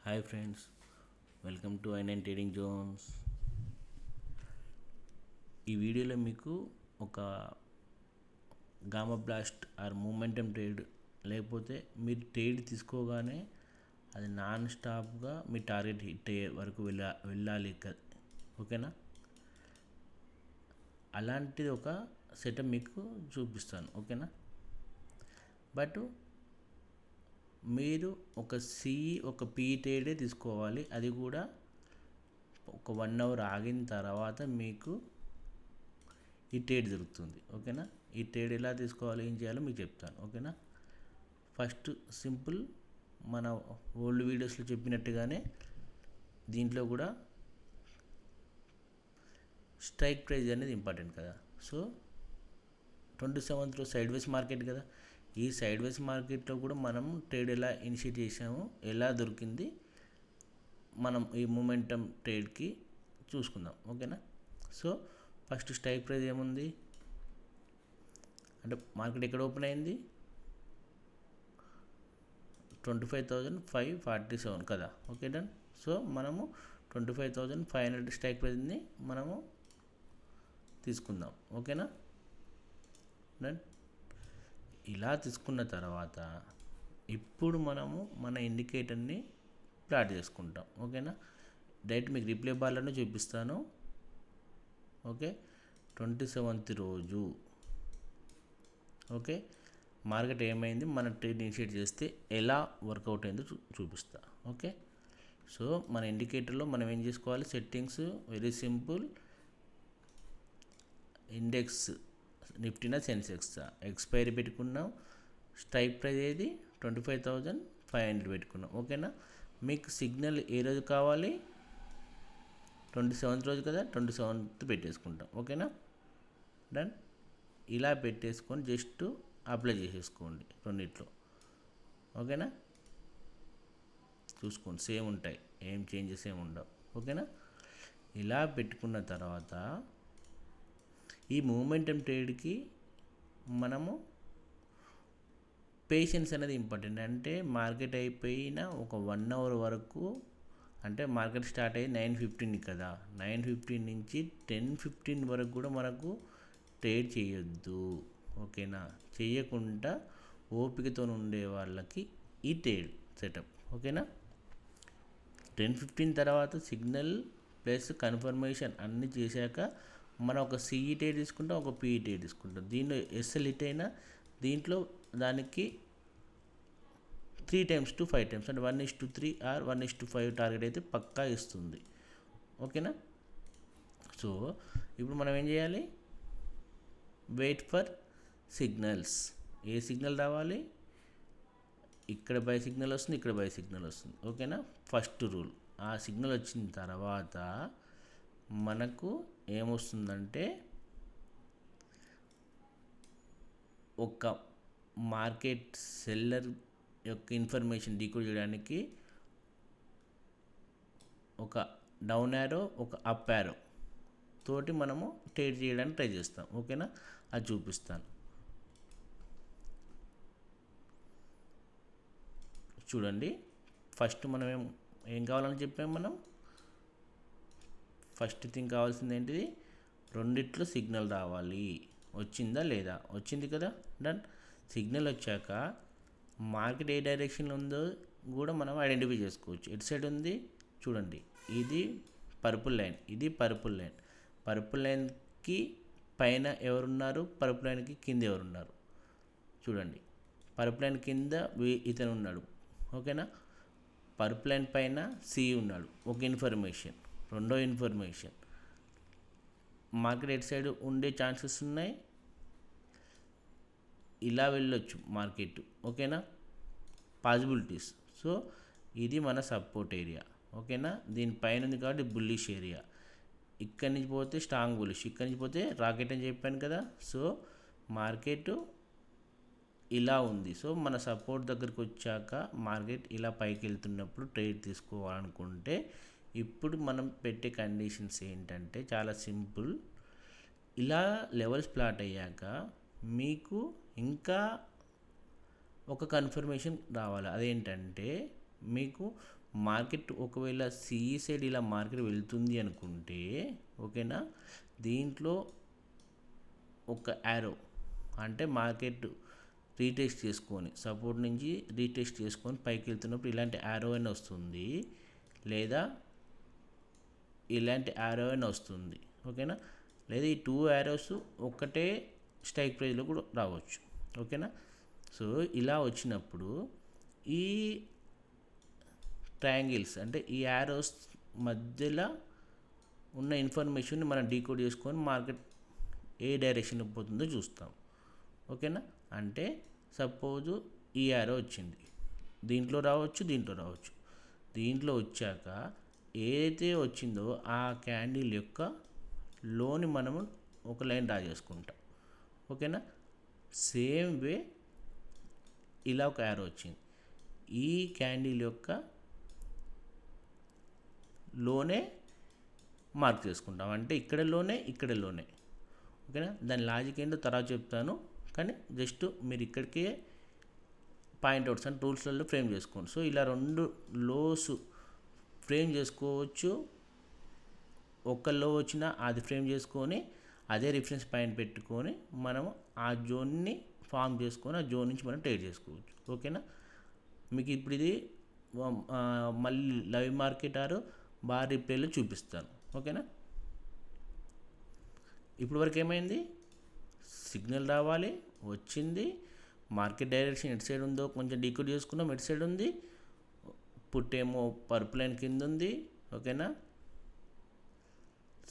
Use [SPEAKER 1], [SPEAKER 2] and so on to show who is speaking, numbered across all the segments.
[SPEAKER 1] Hi friends, welcome to ఐ9 trading zones. ఈ వీడియోలో మీకు ఒక gamma blast or momentum trade, లేకపోతే మీరు ట్రేడ్ తీసుకోగానే అది నాన్ స్టాప్గా మీ టార్గెట్ హిట్ అయ్యే వరకు వెళ్ళాలి. ఓకేనా? అలాంటిది ఒక సెటప్ మీకు చూపిస్తాను. ఓకేనా? బట్ మీరు ఒక పీ ట్రేడే తీసుకోవాలి. అది కూడా ఒక 1 అవర్ ఆగిన తర్వాత మీకు ఈ ట్రేడ్ దొరుకుతుంది. ఓకేనా? ఈ ట్రేడ్ ఎలా తీసుకోవాలి, ఏం చేయాలో మీకు చెప్తాను. ఓకేనా? ఫస్ట్ సింపుల్, మన ఓల్డ్ వీడియోస్లో చెప్పినట్టుగానే దీంట్లో కూడా స్ట్రైక్ ప్రైజ్ అనేది ఇంపార్టెంట్ కదా. సో 27th రోజు సైడ్ వేస్ మార్కెట్ కదా. ఈ సైడ్ వేస్ మార్కెట్లో కూడా మనం ట్రేడ్ ఎలా ఇనిషియేట్ చేసాము, ఎలా దొరికింది, మనం ఈ మూమెంటం ట్రేడ్కి చూసుకుందాం. ఓకేనా? సో ఫస్ట్ స్ట్రైక్ ప్రైజ్ ఏముంది అంటే, మార్కెట్ ఎక్కడ ఓపెన్ అయింది, 25,547 కదా. Okay done. సో మనము 25,500 స్ట్రైక్ ప్రైజ్ని మనము తీసుకుందాం. ఓకేనా డన్. ఇలా తీసుకున్న తర్వాత ఇప్పుడు మనము మన ఇండికేటర్ని ప్లాట్ చేసుకుంటాం. ఓకేనా? డైరెక్ట్ మీకు రిప్లై బార్లను చూపిస్తాను. ఓకే, 27th రోజు ఓకే మార్కెట్ ఏమైంది, మన ట్రేడ్ ఇనిషియేట్ చేస్తే ఎలా వర్కౌట్ అయిందో చూపిస్తా. ఓకే, సో మన ఇండికేటర్లో మనం ఏం చేసుకోవాలి, సెట్టింగ్స్ వెరీ సింపుల్. ఇండెక్స్ నిఫ్టీనా సెన్సెక్సా ఎక్స్పైరీ పెట్టుకున్నాం. స్ట్రైక్ ప్రైజ్ ఏది 25,500 పెట్టుకున్నాం. ఓకేనా? మీకు సిగ్నల్ ఏ రోజు కావాలి, 27th రోజు కదా, 27th పెట్టేసుకుంటాం. ఓకేనా డన్. ఇలా పెట్టేసుకొని జస్ట్ అప్లై చేసేసుకోండి రెండిట్లో. ఓకేనా? చూసుకోండి, సేమ్ ఉంటాయి, ఏం చేంజెస్ ఏమి ఉండవు. ఓకేనా? ఇలా పెట్టుకున్న తర్వాత ఈ మూమెంటం ట్రేడ్కి మనము పేషెన్స్ అనేది ఇంపార్టెంట్. అంటే మార్కెట్ అయిపోయిన ఒక 1 అవర్ వరకు, అంటే మార్కెట్ స్టార్ట్ అయ్యి 9:15 కదా, 9:15 నుంచి 10:15 వరకు కూడా మనకు ట్రేడ్ చేయొద్దు. ఓకేనా? చేయకుండా ఓపికతో ఉండే వాళ్ళకి ఈ ట్రేడ్ సెటప్. ఓకేనా? 10:15 తర్వాత సిగ్నల్ ప్లస్ కన్ఫర్మేషన్ అన్నీ చేశాక మనం ఒక సిఈ ట్రేడ్ తీసుకుంటాం, ఒక పీఈ ట్రేడ్ తీసుకుంటాం. దీనిలో ఎస్ఎల్ హిట్ అయినా దీంట్లో దానికి 3 times to 5 times, అంటే 1:3 ఆర్ 1:5 టార్గెట్ అయితే పక్కా ఇస్తుంది. ఓకేనా? సో ఇప్పుడు మనం ఏం చేయాలి, వెయిట్ ఫర్ సిగ్నల్స్. ఏ సిగ్నల్ రావాలి, ఇక్కడ బై సిగ్నల్ వస్తుంది, ఇక్కడ బై సిగ్నల్ వస్తుంది. ఓకేనా? First rule. ఆ సిగ్నల్ వచ్చిన తర్వాత మనకు ఏమొస్తుందంటే, ఒక మార్కెట్ సెల్లర్ యొక్క ఇన్ఫర్మేషన్ డీకోడ్ చేయడానికి ఒక డౌన్ యారో, ఒక అప్ యారో తోటి మనము ట్రేడ్ చేయడానికి ట్రై చేస్తాం. ఓకేనా? అది చూపిస్తాను. చూడండి, ఫస్ట్ మనం ఏం కావాలని చెప్పాము, మనం ఫస్ట్ థింగ్ కావాల్సింది ఏంటిది, రెండిట్లో సిగ్నల్ రావాలి. వచ్చిందా లేదా, వచ్చింది కదా, డన్. సిగ్నల్ వచ్చాక మార్కెట్ ఏ డైరెక్షన్లో ఉందో కూడా మనం ఐడెంటిఫై చేసుకోవచ్చు. ఎటు సైడ్ ఉంది చూడండి, ఇది పర్పుల్ లైన్, ఇది పర్పుల్ లైన్. పర్పుల్ లైన్కి పైన ఎవరున్నారు, పర్పుల్ లైన్కి కింద ఎవరున్నారు చూడండి. పర్పుల్ లైన్ కింద ఇతను ఉన్నాడు. ఓకేనా? పర్పుల్ లైన్ పైన సి ఉన్నాడు. ఒక ఇన్ఫర్మేషన్. రెండో ఇన్ఫర్మేషన్, మార్కెట్ ఎటు సైడ్ ఉండే ఛాన్సెస్ ఉన్నాయి, ఇలా వెళ్ళొచ్చు మార్కెట్. ఓకేనా? పాసిబిలిటీస్. సో ఇది మన సపోర్ట్ ఏరియా. ఓకేనా? దీనిపైన ఉంది కాబట్టి బుల్లిష్ ఏరియా. ఇక్కడి నుంచి పోతే స్ట్రాంగ్ బుల్లిష్, ఇక్కడి నుంచి పోతే రాకెట్ అని చెప్పాను కదా. సో మార్కెట్ ఇలా ఉంది. సో మన సపోర్ట్ దగ్గరికి వచ్చాక మార్కెట్ ఇలా పైకి వెళ్తున్నప్పుడు ట్రేడ్ తీసుకోవాలనుకుంటే, ఇప్పుడు మనం పెట్టే కండిషన్స్ ఏంటంటే చాలా సింపుల్. ఇలా లెవెల్స్ ప్లాట్ అయ్యాక మీకు ఇంకా ఒక కన్ఫర్మేషన్ రావాలి. అదేంటంటే, మీకు మార్కెట్ ఒకవేళ సిఈ సైడ్ ఇలా మార్కెట్ వెళ్తుంది అనుకుంటే ఓకేనా, దీంట్లో ఒక యారో అంటే మార్కెట్ రీటెస్ట్ చేసుకొని సపోర్ట్ నుంచి రీటెస్ట్ చేసుకొని పైకి వెళ్తున్నప్పుడు ఇలాంటి యారో అయినా వస్తుంది, లేదా ఇలాంటి యారో అయినా వస్తుంది ఓకేనా, లేదా ఈ 2 యారోస్ ఒక్కటే స్ట్రైక్ ప్రైస్లో కూడా రావచ్చు ఓకేనా. సో ఇలా వచ్చినప్పుడు ఈ ట్రయాంగిల్స్ అంటే ఈ యారోస్ మధ్యలో ఉన్న ఇన్ఫర్మేషన్ని మనం డీకోడ్ చేసుకొని మార్కెట్ ఏ డైరెక్షన్ పోతుందో చూస్తాం ఓకేనా. అంటే సపోజు ఈ యారో వచ్చింది, దీంట్లో రావచ్చు, దీంట్లో రావచ్చు. దీంట్లో వచ్చాక ఏదైతే వచ్చిందో ఆ క్యాండిల్ యొక్క లోని మనము ఒక లైన్ డ్రా చేసుకుంటాం ఓకేనా. సేమ్ వే ఇలా ఒక యారో వచ్చింది, ఈ క్యాండిల్ యొక్క లోనే మార్క్ చేసుకుంటాం, అంటే ఇక్కడ లోనే ఓకేనా. దాని లాజిక్ ఏంటో తర్వాత చెప్తాను, కానీ జస్ట్ మీరు ఇక్కడికే పాయింట్అవుట్స్ అండ్ టూల్స్లలో ఫ్రేమ్ చేసుకోండి. సో ఇలా 2 లోస్ ఫ్రేమ్ చేసుకోవచ్చు, ఒక్క లో వచ్చినా అది ఫ్రేమ్ చేసుకొని అదే రిఫరెన్స్ పాయింట్ పెట్టుకొని మనము ఆ జోన్ని ఫామ్ చేసుకొని ఆ జోన్ నుంచి మనం ట్రేడ్ చేసుకోవచ్చు ఓకేనా. మీకు ఇప్పుడు ఇది మళ్ళీ లైవ్ మార్కెట్ ఆరు బార్ రిప్లేలో చూపిస్తాను ఓకేనా. ఇప్పుడు వరకు ఏమైంది, సిగ్నల్ రావాలి, వచ్చింది, మార్కెట్ డైరెక్షన్ ఎటు సైడ్ ఉందో కొంచెం డీకోడ్ చేసుకున్నాం, ఎటు సైడ్ ఉంది, పుట్టేమో పర్పుల్ లైన్ కింద ఉంది ఓకేనా,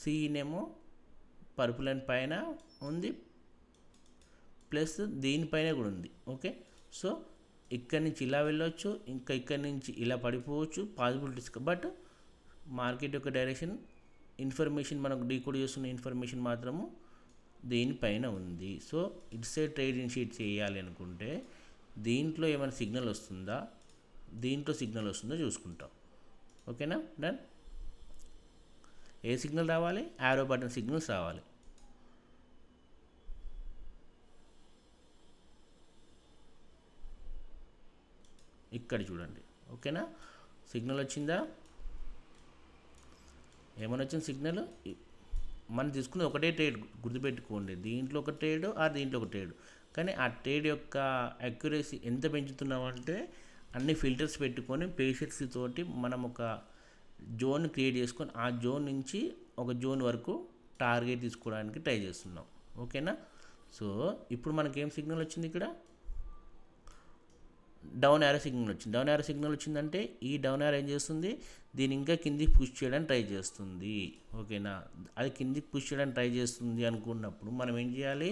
[SPEAKER 1] సీనేమో పర్పుల్ లైన్ పైన ఉంది, ప్లస్ దీనిపైన కూడా ఉంది ఓకే. సో ఇక్కడి నుంచి ఇలా వెళ్ళొచ్చు, ఇంకా ఇక్కడి నుంచి ఇలా పడిపోవచ్చు, పాసిబిలిటీస్. బట్ మార్కెట్ యొక్క డైరెక్షన్ ఇన్ఫర్మేషన్ మనకు డీకోడ్ చేస్తున్న ఇన్ఫర్మేషన్ మాత్రము దీనిపైన ఉంది. సో ఇటు సైడ్ ట్రేడింగ్ షీట్ చేయాలి అనుకుంటే దీంట్లో ఏమైనా సిగ్నల్ వస్తుందా, దీంట్లో సిగ్నల్ వస్తుందో చూసుకుంటాం ఓకేనా. డన్. ఏ సిగ్నల్ రావాలి, యారో బటన్ సిగ్నల్స్ రావాలి. ఇక్కడ చూడండి ఓకేనా, సిగ్నల్ వచ్చిందా, ఏమైనా వచ్చింది సిగ్నల్. మనం తీసుకుని ఒకటే ట్రేడ్ గుర్తుపెట్టుకోండి, దీంట్లో ఒక ట్రేడ్ దీంట్లో ఒక ట్రేడ్, కానీ ఆ ట్రేడ్ యొక్క అక్యురసీ ఎంత పెంచుతున్నామంటే అన్ని ఫిల్టర్స్ పెట్టుకొని పేషెన్స్ తోటి మనం ఒక జోన్ క్రియేట్ చేసుకొని ఆ జోన్ నుంచి ఒక జోన్ వరకు టార్గెట్ తీసుకోవడానికి ట్రై చేస్తున్నాం ఓకేనా. సో ఇప్పుడు మనకేం సిగ్నల్ వచ్చింది, ఇక్కడ డౌన్ యారో సిగ్నల్ వచ్చింది. డౌన్ యారో సిగ్నల్ వచ్చిందంటే ఈ డౌన్ యారో ఏం చేస్తుంది, దీని ఇంకా కిందికి పుష్ చేయడానికి ట్రై చేస్తుంది ఓకేనా. అది కిందికి పుష్ చేయడానికి ట్రై చేస్తుంది అనుకున్నప్పుడు మనం ఏం చేయాలి,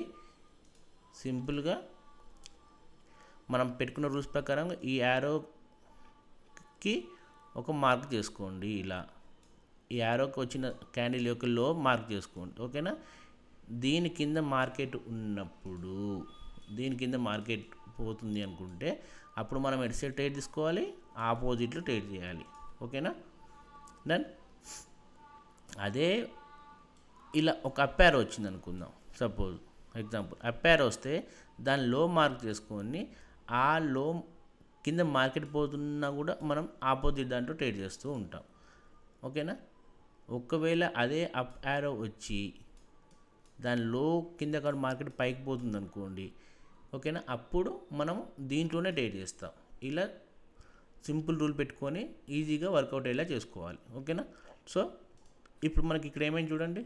[SPEAKER 1] సింపుల్గా మనం పెట్టుకున్న రూల్స్ ప్రకారం ఈ యారోకి ఒక మార్క్ చేసుకోండి. ఇలా ఈ యారోకి వచ్చిన క్యాండిల్ యొక్క లో మార్క్ చేసుకోండి ఓకేనా. దీని కింద మార్కెట్ ఉన్నప్పుడు, దీని కింద మార్కెట్ పోతుంది అనుకుంటే అప్పుడు మనం ఎటు సైడ్ ట్రేడ్ తీసుకోవాలి, ఆపోజిట్లో ట్రేడ్ చేయాలి ఓకేనా. దెన్ అదే ఇలా ఒక అప్ యారో వచ్చింది అనుకుందాం, సపోజ్ ఎగ్జాంపుల్ అప్ యారో వస్తే దాని లో మార్క్ చేసుకొని ఆ లో కింద మార్కెట్ పోతున్నా కూడా మనం ఆపోజిట్ దాంట్లో ట్రేడ్ చేస్తూ ఉంటాం ఓకేనా. ఒకవేళ అదే అప్ యారో వచ్చి దాని లో కింద కాదు మార్కెట్ పైకి పోతుంది అనుకోండి ఓకేనా, అప్పుడు మనం దీంట్లోనే ట్రేడ్ చేస్తాం. ఇలా సింపుల్ రూల్ పెట్టుకొని ఈజీగా వర్కౌట్ అయ్యేలా చేసుకోవాలి ఓకేనా. సో ఇప్పుడు మనకి ఇక్కడ ఏమైంది చూడండి,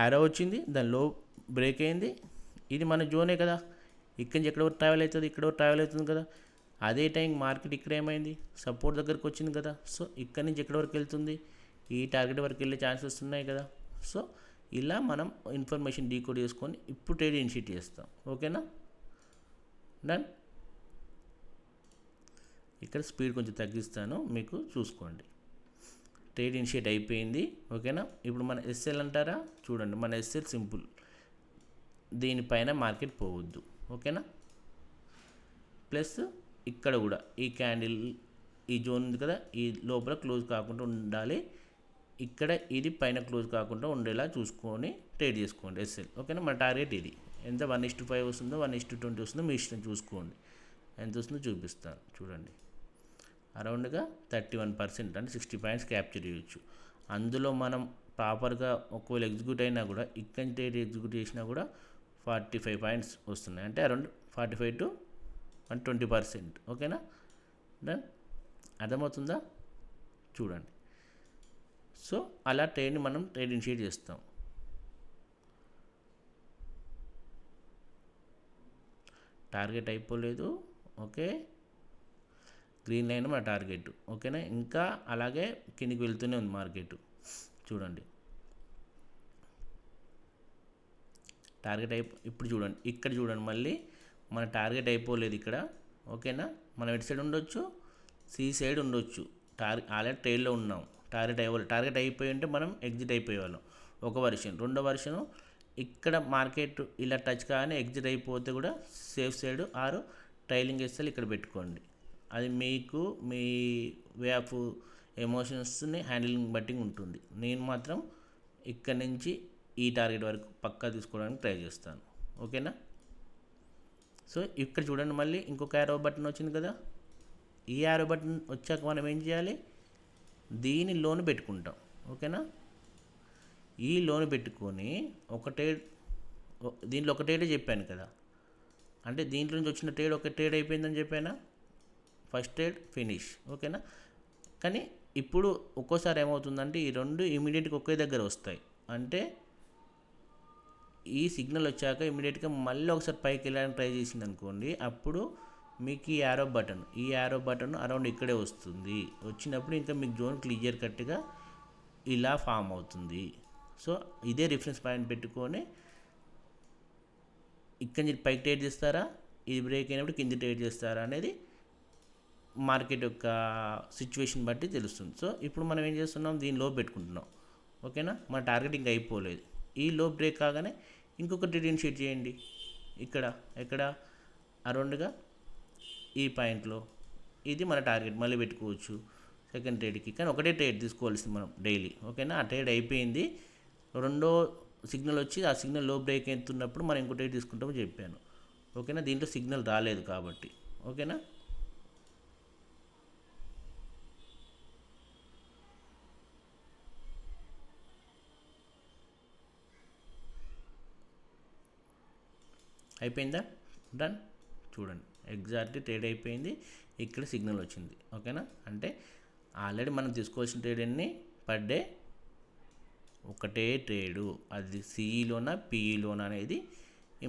[SPEAKER 1] యారో వచ్చింది, దాని లో బ్రేక్ అయింది, ఇది మన జోనే కదా, ఇక్కడి నుంచి ఎక్కడో ట్రావెల్ అవుతుంది, ఇక్కడో ట్రావెల్ అవుతుంది కదా. అదే టైం మార్కెట్ ఇక్కడ ఏమైంది, సపోర్ట్ దగ్గరకు వచ్చింది కదా. సో ఇక్కడి నుంచి ఎక్కడి వరకు వెళ్తుంది, ఈ టార్గెట్ వరకు వెళ్ళే ఛాన్సెస్ ఉన్నాయి కదా. సో ఇలా మనం ఇన్ఫర్మేషన్ డీకోడ్ చేసుకొని ఇప్పుడు ట్రేడ్ ఇనిషియేట్ చేస్తాం ఓకేనా. డన్. ఇక్కడ స్పీడ్ కొంచెం తగ్గిస్తాను, మీకు చూసుకోండి. ట్రేడ్ ఇనిషియేట్ అయిపోయింది ఓకేనా. ఇప్పుడు మన ఎస్ఎల్ అంటారా, చూడండి మన ఎస్ఎల్ సింపుల్, దీనిపైన మార్కెట్ పోవద్దు ఓకేనా. ప్లస్ ఇక్కడ కూడా ఈ క్యాండిల్ ఈ జోన్ ఉంది కదా, ఈ లోపల క్లోజ్ కాకుండా ఉండాలి, ఇక్కడ ఇది పైన క్లోజ్ కాకుండా ఉండేలా చూసుకొని ట్రేడ్ చేసుకోండి ఎస్ఎల్ ఓకేనా. మన టార్గెట్ ఇది ఎంత 1:5 వస్తుందో 1:20 వస్తుందో మీ ఇష్టం, చూసుకోండి ఎంత వస్తుందో చూపిస్తాను చూడండి. అరౌండ్గా 31%, అంటే 60 పాయింట్స్ క్యాప్చర్ చేయొచ్చు. అందులో మనం ప్రాపర్గా ఒకవేళ ఎగ్జిక్యూట్ అయినా కూడా ఇక్కడ ట్రేడ్ ఎగ్జిక్యూట్ చేసినా కూడా 45 పాయింట్స్ వస్తున్నాయి, అంటే అరౌండ్ 45 to 20%. ఓకేనా, డన్. అర్థమవుతుందా? చూడండి. సో అలా ట్రేడ్ని మనం ట్రేడ్ ఇనిషియేట్ చేస్తాం. టార్గెట్ అయిపోలేదు. ఓకే, గ్రీన్ లైన్ మన టార్గెట్. ఓకేనా, ఇంకా అలాగే కిందికి వెళ్తూనే ఉంది మార్కెట్. చూడండి, టార్గెట్ ఇప్పుడు చూడండి, ఇక్కడ చూడండి, మళ్ళీ మన టార్గెట్ అయిపోలేదు ఇక్కడ. ఓకేనా, మనం ఎటు సైడ్ ఉండొచ్చు, సి సైడ్ ఉండొచ్చు. ఆల్రెడీ ట్రైల్లో ఉన్నాం. టార్గెట్ అయిపోయి ఉంటే మనం ఎగ్జిట్ అయిపోయేవాళ్ళం. ఒక వర్షన్. రెండో వర్షను, ఇక్కడ మార్కెట్ ఇలా టచ్ కానీ ఎగ్జిట్ అయిపోతే కూడా సేఫ్ సైడ్ ఆరు ట్రైలింగ్ ఎస్ఎల్ ఇక్కడ పెట్టుకోండి. అది మీకు మీ వే ఆఫ్ ఎమోషన్స్ని హ్యాండిలింగ్ బట్టి ఉంటుంది. నేను మాత్రం ఇక్కడ నుంచి ఈ టార్గెట్ వరకు పక్కా తీసుకోవడానికి ట్రై చేస్తాను. ఓకేనా, సో ఇక్కడ చూడండి, మళ్ళీ ఇంకొక యారో బటన్ వచ్చింది కదా. ఈ యారో బటన్ వచ్చాక మనం ఏం చేయాలి, దీని లోన్ పెట్టుకుంటాం. ఓకేనా, ఈ లోన్ పెట్టుకొని దీంట్లో ఒక ట్రేడే చెప్పాను కదా, అంటే దీంట్లో నుంచి వచ్చిన ట్రేడ్ ఒక ట్రేడ్ అయిపోయిందని చెప్పానా, ఫస్ట్ ట్రేడ్ ఫినిష్. ఓకేనా, కానీ ఇప్పుడు ఒక్కోసారి ఏమవుతుందంటే ఈ రెండు ఇమీడియట్గా ఒకే దగ్గర వస్తాయి. అంటే ఈ సిగ్నల్ వచ్చాక ఇమీడియట్గా మళ్ళీ ఒకసారి పైకి వెళ్ళడానికి ట్రై చేసింది అనుకోండి, అప్పుడు మీకు ఈ యారో బటన్ అరౌండ్ ఇక్కడే వస్తుంది. వచ్చినప్పుడు ఇంకా మీకు జోన్ క్లియర్ కట్గా ఇలా ఫామ్ అవుతుంది. సో ఇదే రిఫరెన్స్ పాయింట్ పెట్టుకొని ఇక్కడ నుంచి పైకి ట్రేడ్ చేస్తారా, ఇది బ్రేక్ అయినప్పుడు కింది ట్రేడ్ చేస్తారా అనేది మార్కెట్ యొక్క సిచ్యువేషన్ బట్టి తెలుస్తుంది. సో ఇప్పుడు మనం ఏం చేస్తున్నాం, దీని లో పెట్టుకుంటున్నాం. ఓకేనా, మన టార్గెట్ ఇంకా అయిపోలేదు. ఈ లో బ్రేక్ కాగానే ఇంకొక ట్రేడ్ ఇనిషియేట్ చేయండి. ఎక్కడ అరౌండ్గా ఈ పాయింట్లో. ఇది మన టార్గెట్ మళ్ళీ పెట్టుకోవచ్చు సెకండ్ ట్రేడ్కి. కానీ ఒకటే ట్రేడ్ తీసుకోవాల్సింది మనం డైలీ. ఓకేనా, ఆ ట్రేడ్ అయిపోయింది. రెండో సిగ్నల్ వచ్చి ఆ సిగ్నల్ లో బ్రేక్ అవుతున్నప్పుడు మనం ఇంకో ట్రేడ్ తీసుకుంటామని చెప్పాను. ఓకేనా, దీంట్లో సిగ్నల్ రాలేదు కాబట్టి. ఓకేనా, అయిపోయిందా, డన్. చూడండి, ఎగ్జాక్ట్లీ ట్రేడ్ అయిపోయింది. ఇక్కడ సిగ్నల్ వచ్చింది. ఓకేనా, అంటే ఆల్రెడీ మనం తీసుకోవాల్సిన ట్రేడ్ ఎన్ని పర్ డే, ఒకటే ట్రేడు. అది సిఈలోనా పిఈలోనా అనేది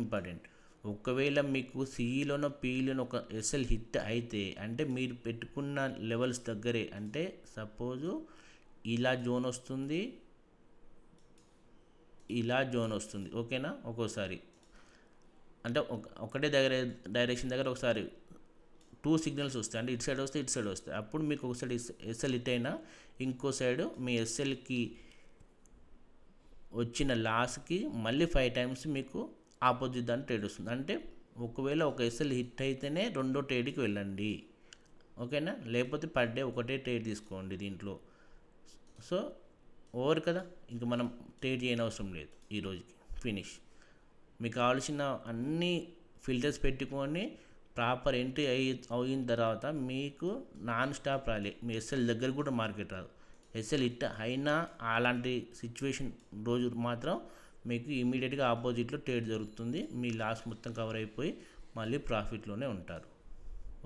[SPEAKER 1] ఇంపార్టెంట్. ఒకవేళ మీకు సిఈలోనో పిఈలోనో ఒక ఎస్ఎల్ హిట్ అయితే, అంటే మీరు పెట్టుకున్న లెవెల్స్ దగ్గరే, అంటే సపోజు ఇలా జోన్ వస్తుంది, ఇలా జోన్ వస్తుంది. ఓకేనా, ఒక్కోసారి అంటే ఒకటే డైరెక్షన్ దగ్గర ఒకసారి 2 సిగ్నల్స్ వస్తాయి, అంటే ఇటు సైడ్ వస్తాయి. అప్పుడు మీకు ఒక సైడ్ ఎస్ఎల్ హిట్ అయినా ఇంకో సైడ్ మీ ఎస్ఎల్కి వచ్చిన లాస్కి మళ్ళీ 5 టైమ్స్ మీకు ఆపోజిట్ దాన్ని ట్రేడ్ వస్తుంది. అంటే ఒకవేళ ఒక ఎస్ఎల్ హిట్ అయితేనే రెండో ట్రేడ్కి వెళ్ళండి. ఓకేనా, లేకపోతే పర్ డే ఒకటే ట్రేడ్ తీసుకోండి దీంట్లో. సో ఓవర్ కదా, ఇంకా మనం ట్రేడ్ చేయనవసరం లేదు. ఈ రోజుకి ఫినిష్. మీకు కావాల్సిన అన్ని ఫిల్టర్స్ పెట్టుకొని ప్రాపర్ ఎంట్రీ అయిన తర్వాత మీకు నాన్ స్టాప్ రాలే, మీ ఎస్ఎల్ దగ్గర కూడా మార్కెట్ రాదు. ఎస్ఎల్ హిట్ అయినా అలాంటి సిచ్యువేషన్ రోజు మాత్రం మీకు ఇమీడియట్గా ఆపోజిట్లో ట్రేడ్ జరుగుతుంది. మీ లాస్ మొత్తం కవర్ అయిపోయి మళ్ళీ ప్రాఫిట్లోనే ఉంటారు.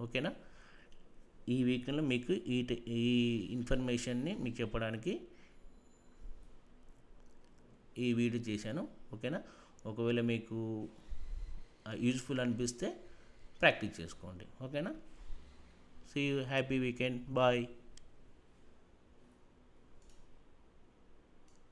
[SPEAKER 1] ఓకేనా, ఈ వీకెండ్లో మీకు ఈ ఇన్ఫర్మేషన్ని మీకు చెప్పడానికి ఈ వీడియో చేశాను. ఓకేనా, ఒకవేళ మీకు యూజ్ఫుల్ అనిపిస్తే ప్రాక్టీస్ చేసుకోండి. ఓకేనా, see you, happy weekend, bye.